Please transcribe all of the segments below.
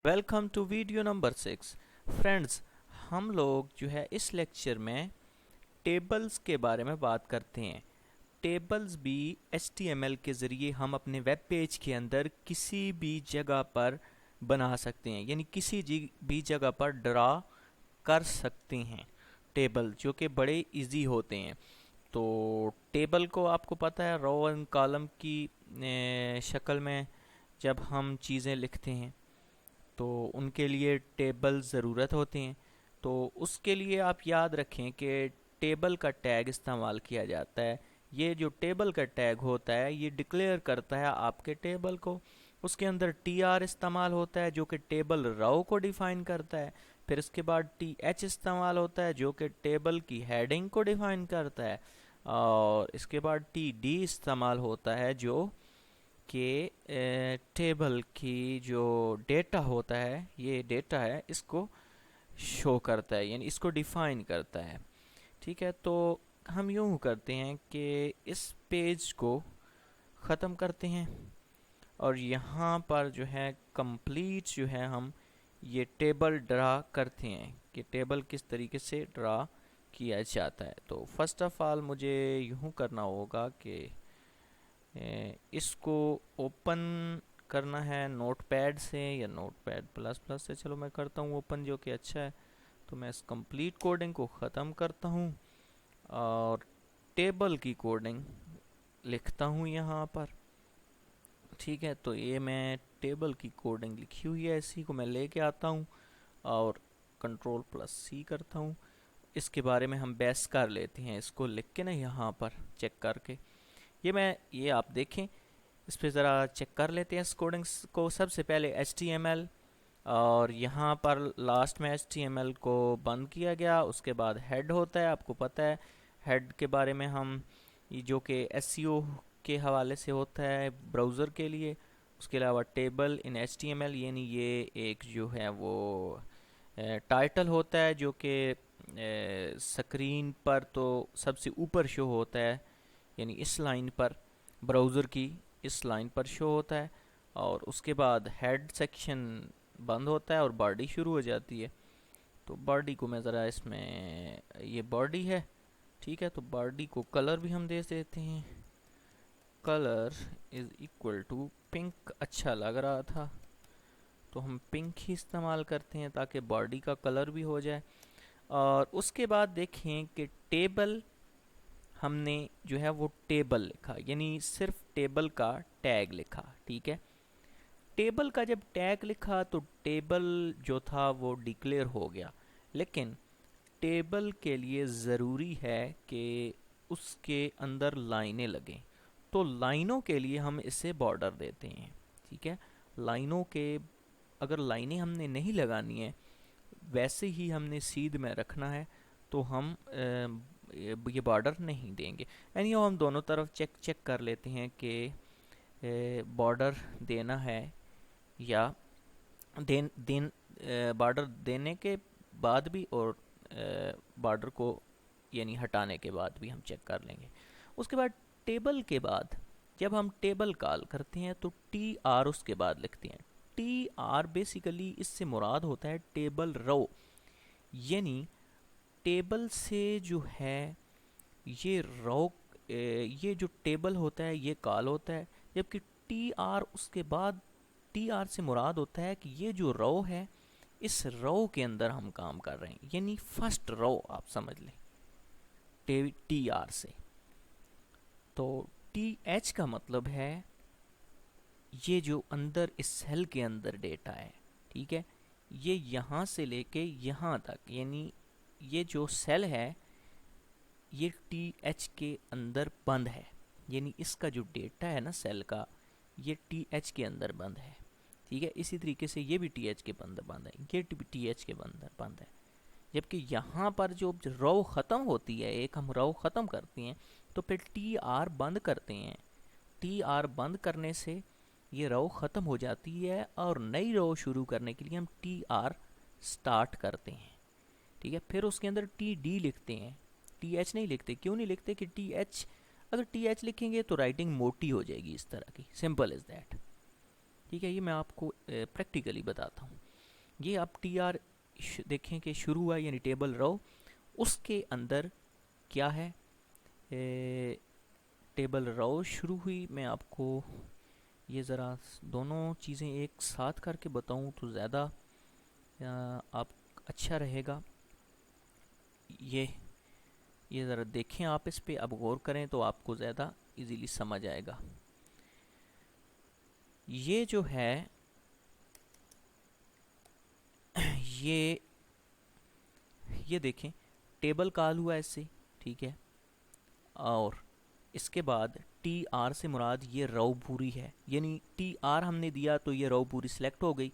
Welcome to video number 6। Friends, हम लोग जो है इस लेक्चर में टेबल्स के बारे में बात करते हैं। टेबल्स भी HTML के ज़रिए हम अपने वेब पेज के अंदर किसी भी जगह पर बना सकते हैं, यानी किसी भी जगह पर ड्रा कर सकते हैं टेबल, जो कि बड़े इजी होते हैं। तो टेबल को आपको पता है, रो एंड कॉलम की शक्ल में जब हम चीज़ें लिखते हैं तो उनके लिए टेबल ज़रूरत होते हैं। तो उसके लिए आप याद रखें कि टेबल का टैग इस्तेमाल किया जाता है। ये जो टेबल का टैग होता है ये डिक्लेयर करता है आपके टेबल को। उसके अंदर TR इस्तेमाल होता है जो कि टेबल रो को डिफ़ाइन करता है। फिर इसके बाद TH इस्तेमाल होता है जो कि टेबल की हेडिंग को डिफ़ाइन करता है। और इसके बाद TD इस्तेमाल होता है जो कि टेबल की जो डेटा होता है, ये डेटा है, इसको शो करता है, यानी इसको डिफाइन करता है। ठीक है, तो हम यूँ करते हैं कि इस पेज को ख़त्म करते हैं और यहाँ पर जो है कंप्लीट जो है हम ये टेबल ड्रा करते हैं कि टेबल किस तरीके से ड्रा किया जाता है। तो फर्स्ट ऑफ ऑल मुझे यूँ करना होगा कि इसको ओपन करना है नोटपैड से या नोटपैड प्लस प्लस से। चलो मैं करता हूँ ओपन, जो कि अच्छा है। तो मैं इस कंप्लीट कोडिंग को ख़त्म करता हूँ और टेबल की कोडिंग लिखता हूँ यहाँ पर। ठीक है, तो ये मैं टेबल की कोडिंग लिखी हुई है, इसी को मैं लेके आता हूँ और कंट्रोल+C करता हूँ। इसके बारे में हम बहस कर लेते हैं, इसको लिख के ना यहाँ पर चेक करके। ये आप देखें, इस पर ज़रा चेक कर लेते हैं इस कोडिंग्स को। सबसे पहले HTML, और यहाँ पर लास्ट में HTML को बंद किया गया। उसके बाद हेड होता है, आपको पता है हेड के बारे में हम, ये जो कि SEO के हवाले से होता है ब्राउज़र के लिए। उसके अलावा टेबल इन HTML, यानी ये एक जो है वो टाइटल होता है जो कि स्क्रीन पर तो सबसे ऊपर शो होता है, यानी इस लाइन पर, ब्राउज़र की इस लाइन पर शो होता है। और उसके बाद हेड सेक्शन बंद होता है और बॉडी शुरू हो जाती है। तो बॉडी को मैं ज़रा इसमें, ये बॉडी है, ठीक है, तो बॉडी को कलर भी हम दे देते हैं। Colour is equal to pink. अच्छा लग रहा था तो हम पिंक ही इस्तेमाल करते हैं ताकि बॉडी का कलर भी हो जाए। और उसके बाद देखें कि टेबल, हमने जो है वो टेबल लिखा, यानी सिर्फ टेबल का टैग लिखा। ठीक है, टेबल का जब टैग लिखा तो टेबल जो था वो डिक्लेयर हो गया, लेकिन टेबल के लिए ज़रूरी है कि उसके अंदर लाइनें लगें। तो लाइनों के लिए हम इसे बॉर्डर देते हैं। ठीक है, लाइनों के, अगर लाइनें हमने नहीं लगानी है, वैसे ही हमने सीध में रखना है, तो हम ये बॉर्डर नहीं देंगे। यानी हम दोनों तरफ चेक चेक कर लेते हैं कि बॉर्डर देना है या देन देन बॉर्डर देने के बाद भी, और बॉर्डर को यानी हटाने के बाद भी हम चेक कर लेंगे। उसके बाद टेबल के बाद जब हम टेबल कॉल करते हैं तो TR उसके बाद लिखते हैं। TR बेसिकली इससे मुराद होता है टेबल रो, यानी टेबल से जो है ये रो, ये जो टेबल होता है ये कॉल होता है। जबकि TR उसके बाद, TR से मुराद होता है कि ये जो रो है, इस रो के अंदर हम काम कर रहे हैं, यानी फर्स्ट रो आप समझ लें TR से। तो TH का मतलब है ये जो अंदर इस सेल के अंदर डेटा है। ठीक है, ये यहाँ से लेके यहाँ तक, यानी ये जो सेल है ये TH के अंदर बंद है, यानी इसका जो डेटा है ना सेल का, ये TH के अंदर बंद है। ठीक है, इसी तरीके से ये भी TH के अंदर बंद है, ये भी TH के अंदर बंद है। जबकि यहाँ पर जो रो ख़त्म होती है, एक हम रो ख़त्म करते हैं तो फिर TR बंद करते हैं। TR बंद करने से ये रो ख़त्म हो जाती है और नई रो शुरू करने के लिए हम TR स्टार्ट करते हैं। ठीक है, फिर उसके अंदर TD लिखते हैं, TH नहीं लिखते। क्यों नहीं लिखते कि TH, अगर TH लिखेंगे तो राइटिंग मोटी हो जाएगी इस तरह की, सिंपल इज़ दैट। ठीक है, ये मैं आपको प्रैक्टिकली बताता हूँ। ये आप टी आर देखें कि शुरू हुआ यानी टेबल रो, उसके अंदर क्या है, टेबल रो शुरू हुई। मैं आपको ये ज़रा दोनों चीज़ें एक साथ करके बताऊं तो ज़्यादा आप अच्छा रहेगा। ये ये ज़रा देखें, आप इस पे अब गौर करें तो आपको ज़्यादा इजीली समझ आएगा। ये जो है ये ये देखें, टेबल कॉल हुआ इससे, ठीक है। और इसके बाद टी आर से मुराद ये रो पूरी है, यानी टी आर हमने दिया तो ये रो पूरी सिलेक्ट हो गई।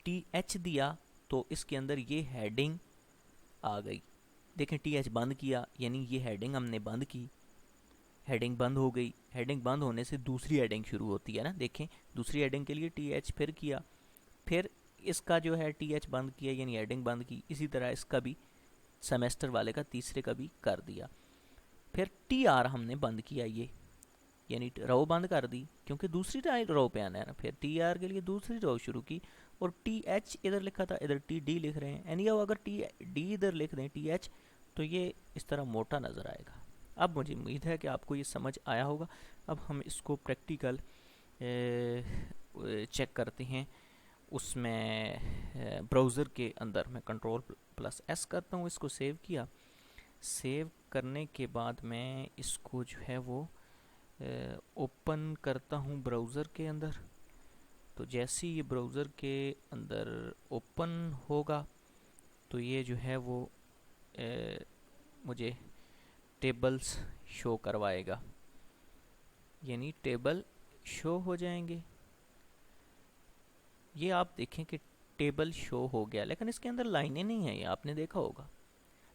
टी एच दिया तो इसके अंदर ये हेडिंग आ गई। देखें टी एच बंद किया यानी ये हेडिंग हमने बंद की, हेडिंग बंद हो गई। हेडिंग बंद होने से दूसरी हेडिंग शुरू होती है ना, देखें दूसरी हेडिंग के लिए टी एच फिर किया, फिर इसका जो है टी एच बंद किया यानी हेडिंग बंद की। इसी तरह इसका भी सेमेस्टर वाले का तीसरे का भी कर दिया। फिर टी आर हमने बंद किया, ये यानी रो बंद कर दी क्योंकि दूसरी रो पे आना है ना। फिर टी आर के लिए दूसरी रो शुरू की, और टी एच इधर लिखा था, इधर टी डी लिख रहे हैं। एनी अगर टी डी इधर लिख दें टी एच, तो ये इस तरह मोटा नज़र आएगा। अब मुझे उम्मीद है कि आपको ये समझ आया होगा। अब हम इसको प्रैक्टिकल चेक करते हैं। उसमें ब्राउज़र के अंदर मैं कंट्रोल प्लस एस करता हूँ, इसको सेव किया। सेव करने के बाद मैं इसको जो है वो ओपन करता हूँ ब्राउज़र के अंदर। तो जैसे ही ये ब्राउज़र के अंदर ओपन होगा तो ये जो है वो मुझे टेबल्स शो करवाएगा, यानी टेबल शो हो जाएंगे। ये आप देखें कि टेबल शो हो गया, लेकिन इसके अंदर लाइनें नहीं आई, आपने देखा होगा।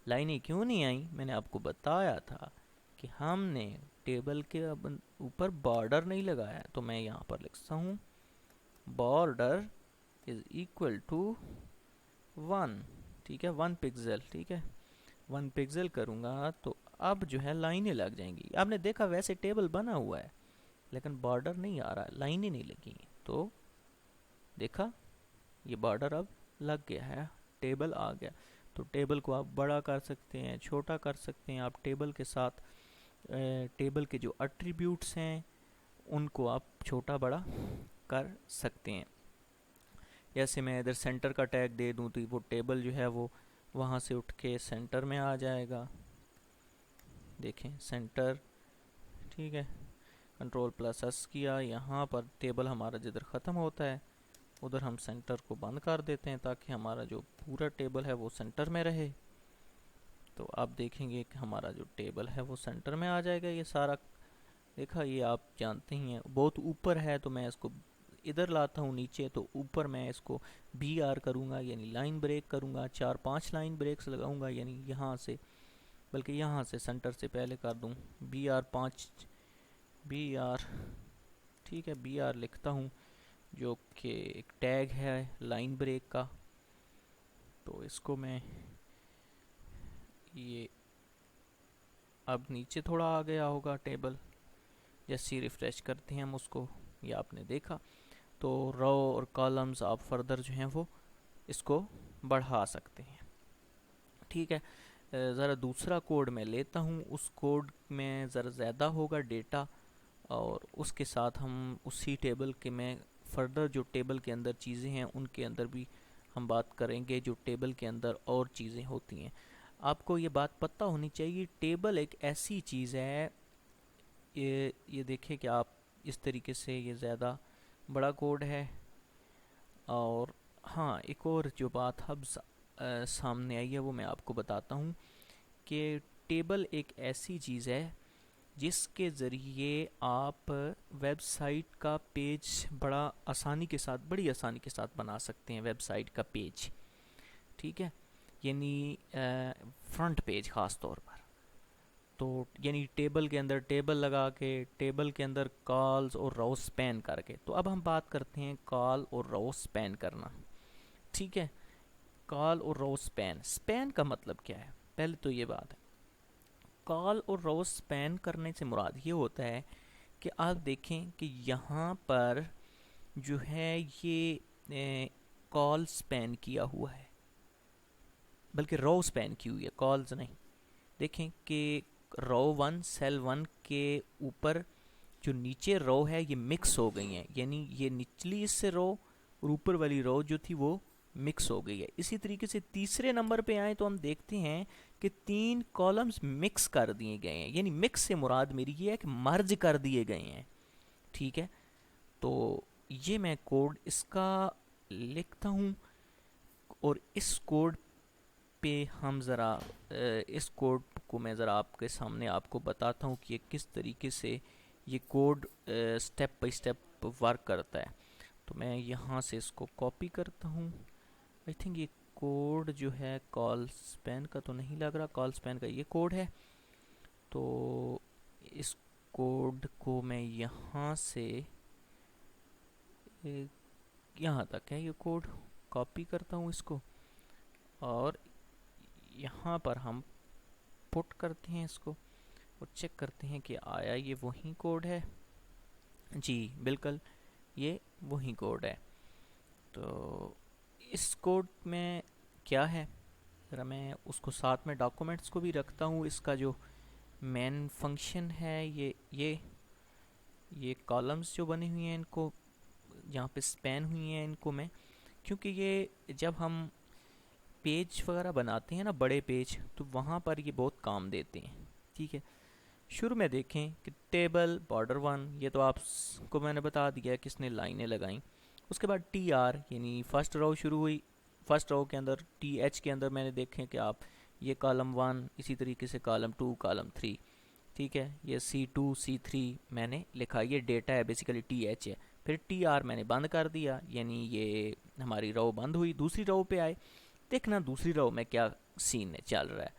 लाइनें क्यों नहीं आई, मैंने आपको बताया था कि हमने टेबल के ऊपर बॉर्डर नहीं लगाया। तो मैं यहाँ पर लिखता हूँ बॉर्डर इज इक्वल टू 1, ठीक है, 1 पिक्सल, ठीक है। 1 पिक्सल करूँगा तो अब जो है लाइनें लग जाएंगी। आपने देखा वैसे टेबल बना हुआ है लेकिन बॉर्डर नहीं आ रहा है, लाइनें नहीं लगी। तो देखा ये बॉर्डर अब लग गया है, टेबल आ गया। तो टेबल को आप बड़ा कर सकते हैं, छोटा कर सकते हैं। आप टेबल के साथ टेबल के जो एट्रीब्यूट्स हैं उनको आप छोटा बड़ा कर सकते हैं। जैसे मैं इधर सेंटर का टैग दे दूं तो वो टेबल जो है वो वहाँ से उठ के सेंटर में आ जाएगा। देखें सेंटर, ठीक है। कंट्रोल प्लस एस किया, यहाँ पर टेबल हमारा जिधर ख़त्म होता है उधर हम सेंटर को बंद कर देते हैं ताकि हमारा जो पूरा टेबल है वो सेंटर में रहे। तो आप देखेंगे कि हमारा जो टेबल है वो सेंटर में आ जाएगा। ये सारा देखा, ये आप जानते ही हैं। बहुत ऊपर है तो मैं इसको इधर लाता हूँ नीचे, तो ऊपर मैं इसको बी आर करूँगा यानी लाइन ब्रेक करूँगा। 4-5 लाइन ब्रेक्स लगाऊँगा, यानी यहाँ से, बल्कि यहाँ से सेंटर से पहले कर दूँ बी आर 5, बी आर, ठीक है। बी आर लिखता हूँ जो कि एक टैग है लाइन ब्रेक का। तो इसको मैं ये अब नीचे थोड़ा आ गया होगा टेबल, जैसे ही रिफ़्रेश करते हैं हम उसको, ये आपने देखा। तो रो और कॉलम्स आप फर्दर जो हैं वो इसको बढ़ा सकते हैं, ठीक है। ज़रा दूसरा कोड मैं लेता हूँ, उस कोड में ज़रा ज़्यादा होगा डेटा, और उसके साथ हम उसी टेबल के में फर्दर जो टेबल के अंदर चीज़ें हैं उनके अंदर भी हम बात करेंगे, जो टेबल के अंदर और चीज़ें होती हैं। आपको ये बात पता होनी चाहिए, टेबल एक ऐसी चीज़ है, ये देखें कि आप इस तरीके से, ये ज़्यादा बड़ा कोड है। और हाँ, एक और जो बात अब सामने आई है वो मैं आपको बताता हूँ कि टेबल एक ऐसी चीज़ है जिसके ज़रिए आप वेबसाइट का पेज बड़ी आसानी के साथ बना सकते हैं। वेबसाइट का पेज, ठीक है, यानी फ्रंट पेज ख़ास तौर पर। तो यानी टेबल के अंदर टेबल लगा के, टेबल के अंदर कॉल्स और रो स्पैन करके। तो अब हम बात करते हैं कॉल और रो स्पैन करना, ठीक है। कॉल और रो स्पैन, स्पैन का मतलब क्या है, पहले तो ये बात है। कॉल और रो स्पैन करने से मुराद ये होता है कि आप देखें कि यहाँ पर जो है ये कॉल स्पैन किया हुआ है, बल्कि रो स्पैन की हुई है, कॉल्स नहीं। देखें कि रो वन सेल वन के ऊपर जो नीचे रो है ये मिक्स हो गई हैं, यानी ये निचली इससे रो और ऊपर वाली रो जो थी वो मिक्स हो गई है। इसी तरीके से तीसरे नंबर पे आए तो हम देखते हैं कि 3 कॉलम्स मिक्स कर दिए गए हैं, यानी मिक्स से मुराद मेरी ये है कि मर्ज कर दिए गए हैं। ठीक है, तो ये मैं कोड इसका लिखता हूँ और इस कोड पे हम ज़रा इस कोड को मैं ज़रा आपके सामने आपको बताता हूँ कि ये किस तरीके से ये code step by step work करता है। तो मैं यहाँ से इसको कॉपी करता हूँ। आई थिंक ये कोड जो है कॉल स्पैन का तो नहीं लग रहा, कॉल स्पैन का ये कोड है। तो इस कोड को मैं यहाँ से यहाँ तक है ये कोड, कॉपी करता हूँ इसको और यहाँ पर हम पुट करते हैं इसको और चेक करते हैं कि आया ये वही कोड है। जी बिल्कुल, ये वही कोड है। तो इस कोड में क्या है, ज़रा मैं उसको साथ में डॉक्यूमेंट्स को भी रखता हूँ। इसका जो मेन फंक्शन है ये कॉलम्स जो बनी हुई हैं इनको यहाँ पे स्पैन हुई हैं इनको मैं, क्योंकि ये जब हम पेज वगैरह बनाते हैं ना, बड़े पेज, तो वहाँ पर ये बहुत काम देते हैं। ठीक है, शुरू में देखें कि टेबल बॉर्डर वन, ये तो आपको मैंने बता दिया किसने लाइनें लगाई। उसके बाद टी आर यानी फर्स्ट रो शुरू हुई, फर्स्ट रो के अंदर टी एच के अंदर मैंने देखें कि आप ये कॉलम वन, इसी तरीके से कॉलम टू, कॉलम थ्री। ठीक है, ये C2 C3 मैंने लिखा, ये डेटा है बेसिकली टी एच है। फिर टी आर मैंने बंद कर दिया, यानी ये हमारी रो बंद हुई। दूसरी रो पे आए, देखना दूसरी रो में क्या सीन चल रहा है।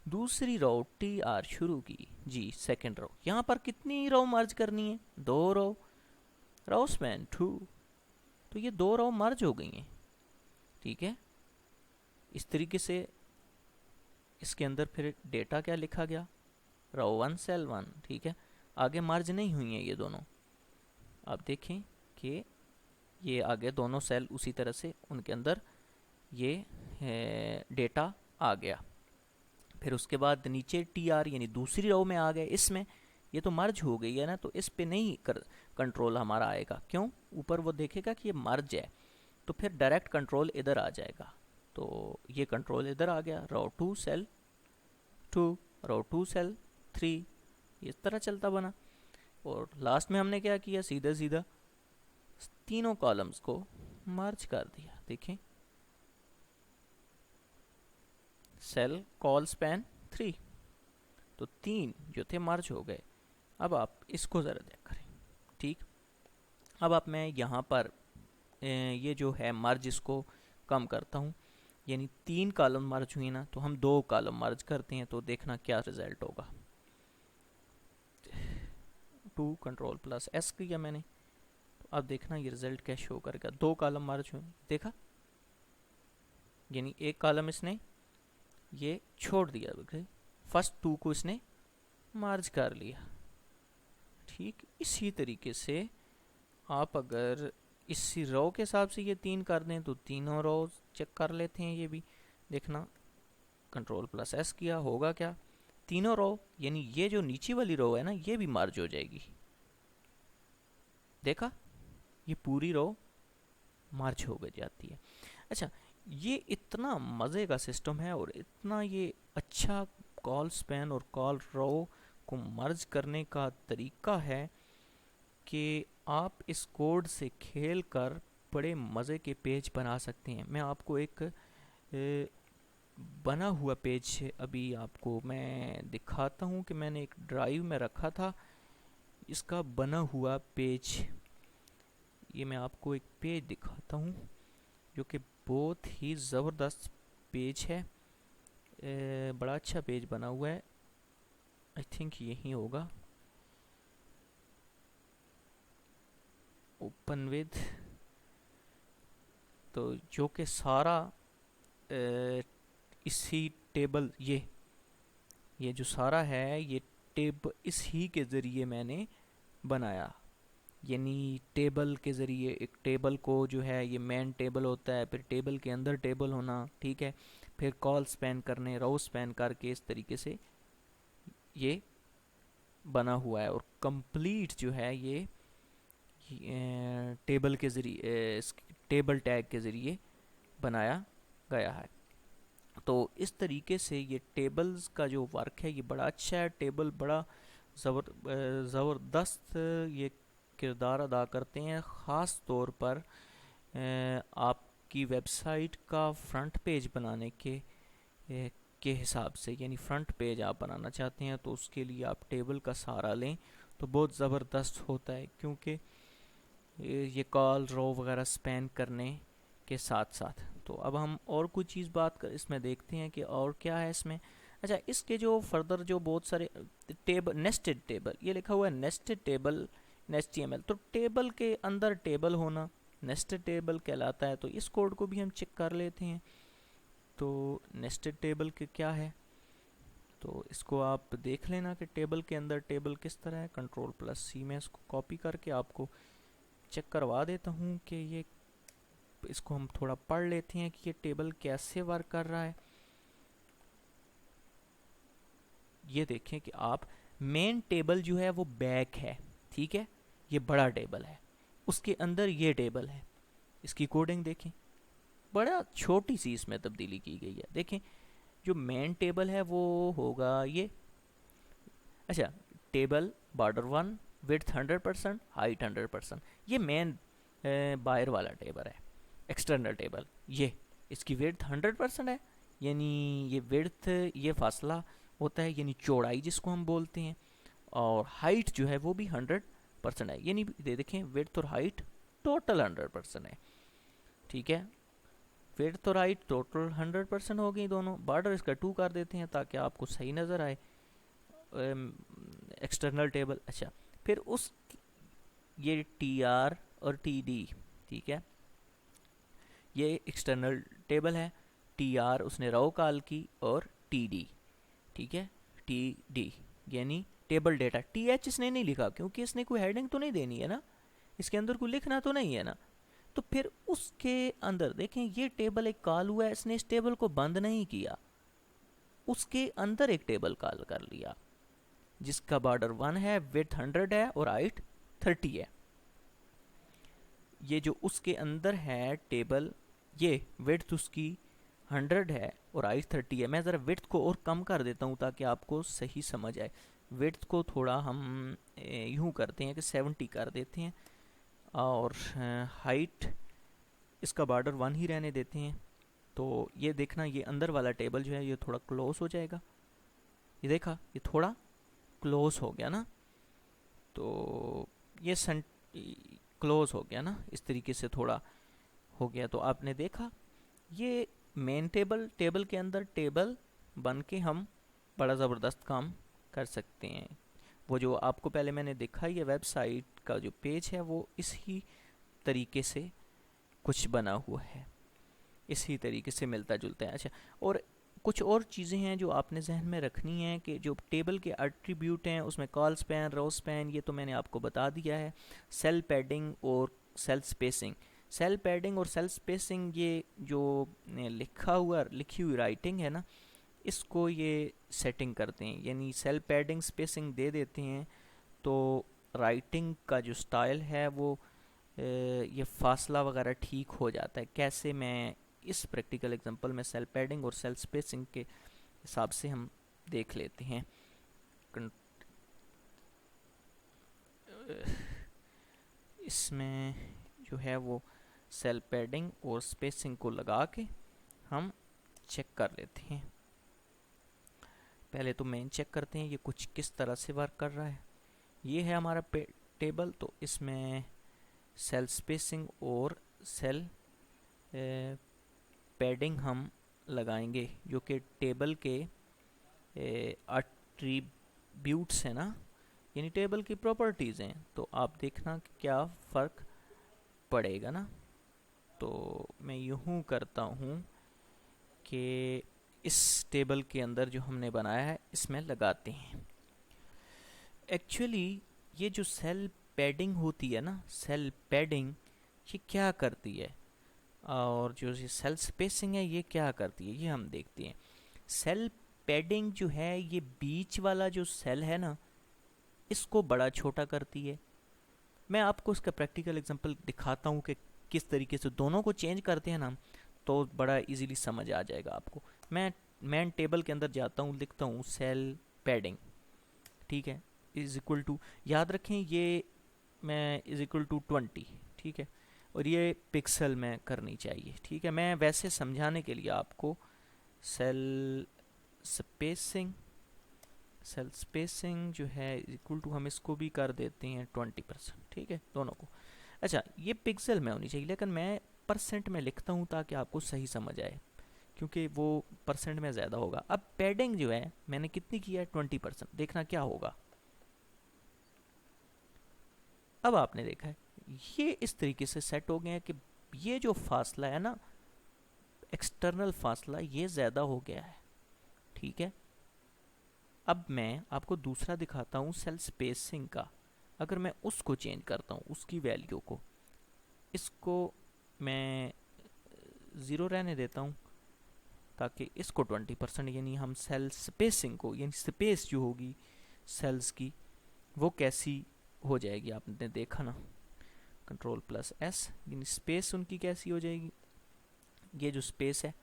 दूसरी रो टी आर शुरू की जी, सेकंड रो, यहाँ पर कितनी रो मर्ज करनी है, 2 रो स्पैन 2, तो ये 2 रो मर्ज हो गई हैं। ठीक है, इस तरीके से इसके अंदर फिर डेटा क्या लिखा गया, रो वन सेल वन। ठीक है, आगे मर्ज नहीं हुई हैं ये दोनों। आप देखें कि ये आगे दोनों सेल उसी तरह से उनके अंदर ये डेटा आ गया। फिर उसके बाद नीचे टी आर यानी दूसरी रो में आ गए, इसमें ये तो मर्ज हो गई है ना, तो इस पे नहीं कंट्रोल हमारा आएगा। क्यों, ऊपर वो देखेगा कि ये मर्ज है, तो फिर डायरेक्ट कंट्रोल इधर आ जाएगा। तो ये कंट्रोल इधर आ गया, row two cell two, row two cell three, इस तरह चलता बना। और लास्ट में हमने क्या किया, सीधा सीधा तीनों कॉलम्स को मर्ज कर दिया। देखें, सेल कॉल स्पैन 3, तो 3 जो थे मर्ज हो गए। अब आप इसको ज़रा देख करें। ठीक, अब आप मैं यहाँ पर ये जो है मर्ज इसको कम करता हूँ, यानी 3 कॉलम मर्ज हुई ना, तो हम 2 कॉलम मर्ज करते हैं, तो देखना क्या रिजल्ट होगा। 2 कंट्रोल प्लस एस किया मैंने, तो अब देखना ये रिजल्ट क्या शो करेगा। 2 कॉलम मर्ज हुए, देखा, यानी एक कॉलम इसने ये छोड़ दिया, फर्स्ट 2 को इसने मर्ज कर लिया। ठीक, इसी तरीके से आप अगर इसी रो के हिसाब से ये 3 कर दें तो तीनों रो चेक कर लेते हैं। ये भी देखना, कंट्रोल प्लस एस किया, होगा क्या, तीनों रो यानी ये जो नीचे वाली रो है ना, ये भी मर्ज हो जाएगी। देखा, ये पूरी रो मर्ज हो गई जाती है। अच्छा, ये इतना मज़े का सिस्टम है और इतना ये अच्छा कॉल स्पैन और कॉल रो को मर्ज करने का तरीका है कि आप इस कोड से खेल कर बड़े मज़े के पेज बना सकते हैं। मैं आपको एक बना हुआ पेज अभी आपको मैं दिखाता हूँ कि मैंने एक ड्राइव में रखा था इसका बना हुआ पेज। ये मैं आपको एक पेज दिखाता हूँ जो कि बहुत ही ज़बरदस्त पेज है, बड़ा अच्छा पेज बना हुआ है। आई थिंक यही होगा, ओपन विद, तो जो कि सारा इसी टेबल, ये जो सारा है ये टेब इस ही के ज़रिए मैंने बनाया। यानी टेबल के ज़रिए एक टेबल को जो है ये मेन टेबल होता है, फिर टेबल के अंदर टेबल होना, ठीक है, फिर कॉल स्पैन करने, रो स्पैन करके इस तरीके से ये बना हुआ है। और कंप्लीट जो है ये टेबल के ज़रिए टेबल टैग के ज़रिए बनाया गया है। तो इस तरीके से ये टेबल्स का जो वर्क है ये बड़ा अच्छा है। टेबल बड़ा ज़बरदस्त ये किरदार अदा करते हैं, ख़ास तौर पर आपकी वेबसाइट का फ्रंट पेज बनाने के हिसाब से। यानी फ्रंट पेज आप बनाना चाहते हैं तो उसके लिए आप टेबल का सहारा लें तो बहुत ज़बरदस्त होता है, क्योंकि ये कॉल रो वगैरह स्पैन करने के साथ साथ। तो अब हम और कुछ चीज़ बात कर इसमें देखते हैं कि और क्या है इसमें। अच्छा, इसके जो फर्दर जो बहुत सारे टेबल, नेस्टेड टेबल, ये लिखा हुआ है नेस्टेड टेबल HTML, तो टेबल के अंदर टेबल होना नेस्टेड टेबल कहलाता है। तो इस कोड को भी हम चेक कर लेते हैं। तो नेस्टेड टेबल के क्या है, तो इसको आप देख लेना कि टेबल के अंदर टेबल किस तरह है। Ctrl+C में इसको कॉपी करके आपको चेक करवा देता हूँ कि ये, इसको हम थोड़ा पढ़ लेते हैं कि ये टेबल कैसे वर्क कर रहा है। ये देखें कि आप मेन टेबल जो है वो बैक है, ठीक है, ये बड़ा टेबल है, उसके अंदर ये टेबल है। इसकी कोडिंग देखें, बड़ा छोटी सी इसमें तब्दीली की गई है। देखें जो मेन टेबल है वो होगा ये। अच्छा, टेबल बॉर्डर 1 विड्थ 100%, हाइट 100%, ये मेन बायर वाला टेबल है। एक्सटर्नल टेबल ये, इसकी विड्थ 100% है, यानी ये विड्थ ये फासला होता है, यानी चौड़ाई जिसको हम बोलते हैं। और हाइट जो है वो भी 100% है, यानी दे देखें विड्थ और हाइट टोटल 100% है, ठीक है। विड्थ और हाइट टोटल 100% हो गई दोनों। बॉर्डर इसका 2 कर देते हैं ताकि आपको सही नज़र आए एक्सटर्नल टेबल। अच्छा, फिर उस ये TR और TD, ठीक है, ये एक्सटर्नल टेबल है। TR उसने रो कॉल की और TD, ठीक है, TD यानी टेबल डेटा। TH इसने नहीं लिखा क्योंकि इसने कोई हेडिंग तो नहीं देनी है ना, इसके अंदर कोई लिखना तो नहीं है ना। तो फिर उसके अंदर देखें ये टेबल एक कॉल हुआ है, इसने इस टेबल को बंद नहीं किया, उसके अंदर एक टेबल कॉल कर लिया जिसका बॉर्डर 1 है, विड्थ 100 है और हाइट 30 है। ये जो उसके अंदर है टेबल, ये विड्थ उसकी 100 है और हाइट 30 है। मैं ज़रा विड्थ को और कम कर देता हूँ ताकि आपको सही समझ आए। विड्थ को थोड़ा हम यूँ करते हैं कि 70 कर देते हैं, और हाइट इसका बॉर्डर 1 ही रहने देते हैं। तो ये देखना, ये अंदर वाला टेबल जो है ये थोड़ा क्लोज हो जाएगा। ये देखा, ये थोड़ा क्लोज हो गया ना, तो ये क्लोज हो गया ना, इस तरीके से थोड़ा हो गया। तो आपने देखा ये मेन टेबल के अंदर टेबल बन के हम बड़ा ज़बरदस्त काम कर सकते हैं। वो जो आपको पहले मैंने दिखा, ये वेबसाइट का जो पेज है वो इसी तरीके से कुछ बना हुआ है, इसी तरीके से मिलता जुलता है। अच्छा, और कुछ और चीज़ें हैं जो आपने जहन में रखनी है कि जो टेबल के एट्रीब्यूट हैं उसमें कॉल स्पैन, रो स्पैन, ये तो मैंने आपको बता दिया है। सेल पैडिंग और सेल स्पेसिंग, सेल पैडिंग और सेल स्पेसिंग, ये जो लिखी हुई राइटिंग है ना, इसको ये सेटिंग करते हैं, यानी सेल पैडिंग स्पेसिंग दे देते हैं तो राइटिंग का जो स्टाइल है वो ये फासला वगैरह ठीक हो जाता है। कैसे, मैं इस प्रैक्टिकल एग्जांपल में सेल पैडिंग और सेल स्पेसिंग के हिसाब से हम देख लेते हैं। इसमें जो है वो सेल पैडिंग और स्पेसिंग को लगा के हम चेक कर लेते हैं। पहले तो मेन चेक करते हैं ये कुछ किस तरह से वर्क कर रहा है। ये है हमारा टेबल, तो इसमें सेल स्पेसिंग और सेल पैडिंग हम लगाएंगे जो कि टेबल के एट्रीब्यूट्स हैं ना, यानी टेबल की प्रॉपर्टीज़ हैं। तो आप देखना कि क्या फ़र्क पड़ेगा ना। तो मैं यूँ करता हूँ कि इस टेबल के अंदर जो हमने बनाया है इसमें लगाते हैं। एक्चुअली ये जो सेल पैडिंग होती है ना, सेल पैडिंग, ये क्या करती है, और जो ये सेल स्पेसिंग है ये क्या करती है, ये हम देखते हैं। सेल पैडिंग जो है ये बीच वाला जो सेल है ना, इसको बड़ा छोटा करती है। मैं आपको इसका प्रैक्टिकल एग्जांपल दिखाता हूँ कि किस तरीके से दोनों को चेंज करते हैं ना, तो बड़ा इजीली समझ आ जाएगा आपको। मैं मैन टेबल के अंदर जाता हूँ, लिखता हूँ सेल पैडिंग, ठीक है, इज इक्वल टू, याद रखें ये मैं इज इक्वल टू 20, ठीक है, और ये पिक्सल में करनी चाहिए, ठीक है। मैं वैसे समझाने के लिए आपको सेल स्पेसिंग, सेल स्पेसिंग जो है इक्वल टू, हम इसको भी कर देते हैं 20%, ठीक है, दोनों को। अच्छा, ये पिक्सल में होनी चाहिए, लेकिन मैं परसेंट में लिखता हूँ ताकि आपको सही समझ आए, क्योंकि वो परसेंट में ज़्यादा होगा। अब पैडिंग जो है मैंने कितनी की है, 20%, देखना क्या होगा। अब आपने देखा है ये इस तरीके से सेट हो गए हैं कि ये जो फासला है ना, एक्सटर्नल फासला, ये ज़्यादा हो गया है, ठीक है। अब मैं आपको दूसरा दिखाता हूँ सेल स्पेसिंग का। अगर मैं उसको चेंज करता हूँ, उसकी वैल्यू को, इसको मैं 0 रहने देता हूँ, ताकि इसको 20%, यानी हम सेल स्पेसिंग को, यानी स्पेस जो होगी सेल्स की, वो कैसी हो जाएगी, आपने देखा ना, Ctrl+S, यानी स्पेस उनकी कैसी हो जाएगी। ये जो स्पेस है,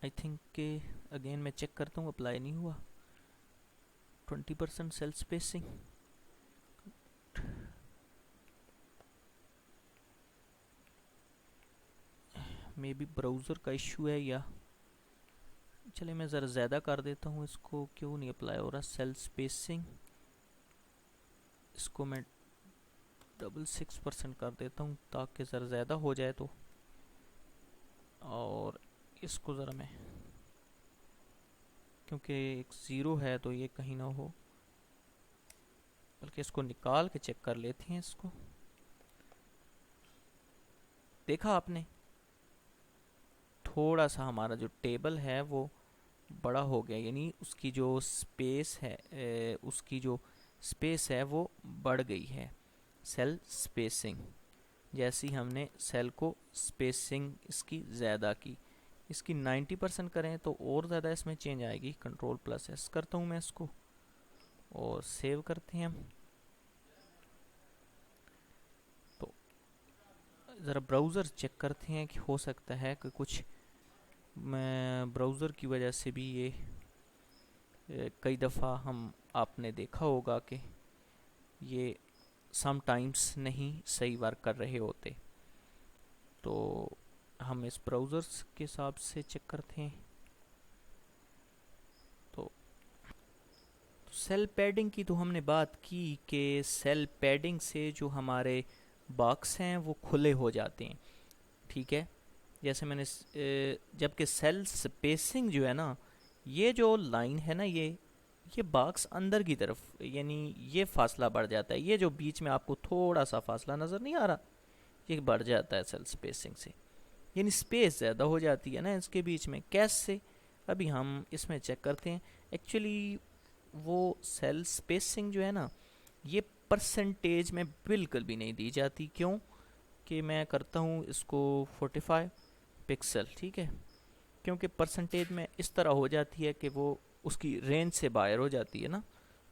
आई थिंक के अगेन मैं चेक करता हूँ, अप्लाई नहीं हुआ 20% cell spacing. Maybe browser का इशू है, या चलिए मैं ज़रा ज़्यादा कर देता हूँ इसको, क्यों नहीं अप्लाई हो रहा सेल स्पेसिंग। इसको मैं 6% कर देता हूँ ताकि ज़रा ज़्यादा हो जाए तो, और इसको ज़रा मैं, क्योंकि एक 0 है तो ये कहीं ना हो, बल्कि इसको निकाल के चेक कर लेते हैं इसको। देखा आपने, थोड़ा सा हमारा जो टेबल है वो बड़ा हो गया, यानी उसकी जो स्पेस है उसकी जो स्पेस है वो बढ़ गई है, सेल स्पेसिंग। जैसी हमने सेल को स्पेसिंग इसकी ज़्यादा की, इसकी 90% करें तो और ज़्यादा इसमें चेंज आएगी। Ctrl+S करता हूँ मैं इसको, और सेव करते हैं हम। तो ज़रा ब्राउज़र चेक करते हैं कि हो सकता है कि कुछ ब्राउज़र की वजह से भी ये कई दफ़ा हम, आपने देखा होगा कि ये समटाइम्स नहीं सही वर्क कर रहे होते। तो हम इस ब्राउज़र्स के हिसाब से चेक करते हैं। तो सेल पैडिंग की तो हमने बात की कि सेल पैडिंग से जो हमारे बॉक्स हैं वो खुले हो जाते हैं, ठीक है। जैसे मैंने जबकि सेल स्पेसिंग जो है ना, ये जो लाइन है ना, ये बॉक्स अंदर की तरफ, यानी ये फासला बढ़ जाता है। ये जो बीच में आपको थोड़ा सा फासला नज़र नहीं आ रहा, ये बढ़ जाता है सेल स्पेसिंग से, यानी स्पेस ज़्यादा हो जाती है ना इसके बीच में। कैसे, अभी हम इसमें चेक करते हैं। एक्चुअली वो सेल स्पेसिंग जो है ना, ये परसेंटेज में बिल्कुल भी नहीं दी जाती। क्यों कि मैं करता हूँ इसको 45 पिक्सल, ठीक है, क्योंकि परसेंटेज में इस तरह हो जाती है कि वो उसकी रेंज से बाहर हो जाती है ना,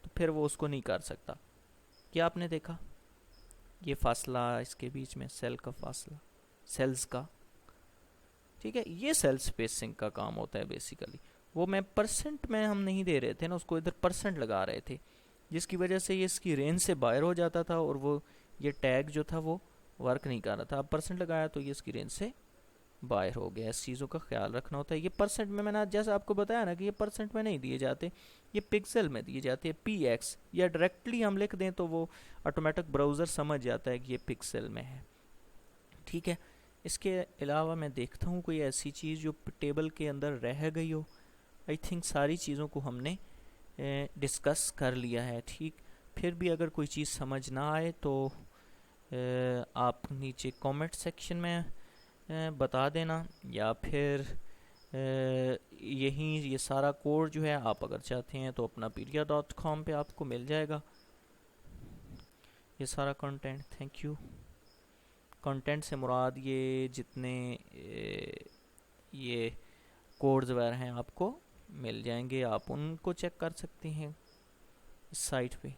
तो फिर वो उसको नहीं कर सकता। क्या आपने देखा, ये फासला इसके बीच में, सेल का फासला, सेल्स का, ठीक है, ये सेल स्पेसिंग का काम होता है बेसिकली। वो मैं परसेंट में हम नहीं दे रहे थे ना, उसको इधर परसेंट लगा रहे थे, जिसकी वजह से ये इसकी रेंज से बाहर हो जाता था, और वो ये टैग जो था वो वर्क नहीं कर रहा था। अब परसेंट लगाया तो ये इसकी रेंज से बाहर हो गया। इस चीज़ों का ख्याल रखना होता है। ये परसेंट में, मैंने जैसे आपको बताया ना कि ये परसेंट में नहीं दिए जाते, ये पिक्सल में दिए जाते हैं, PX, या डायरेक्टली हम लिख दें तो वो ऑटोमेटिक ब्राउज़र समझ जाता है कि ये पिक्सल में है, ठीक है। इसके अलावा मैं देखता हूँ कोई ऐसी चीज़ जो टेबल के अंदर रह गई हो। आई थिंक सारी चीज़ों को हमने डिस्कस कर लिया है, ठीक। फिर भी अगर कोई चीज़ समझ ना आए तो आप नीचे कमेंट सेक्शन में बता देना, या फिर यहीं ये सारा कोड जो है आप अगर चाहते हैं तो अपना pedia.com पे आपको मिल जाएगा। ये सारा कंटेंट। Thank you. कंटेंट से मुराद ये जितने ये कोड्स वगैरह हैं आपको मिल जाएंगे, आप उनको चेक कर सकते हैं इस साइट पे।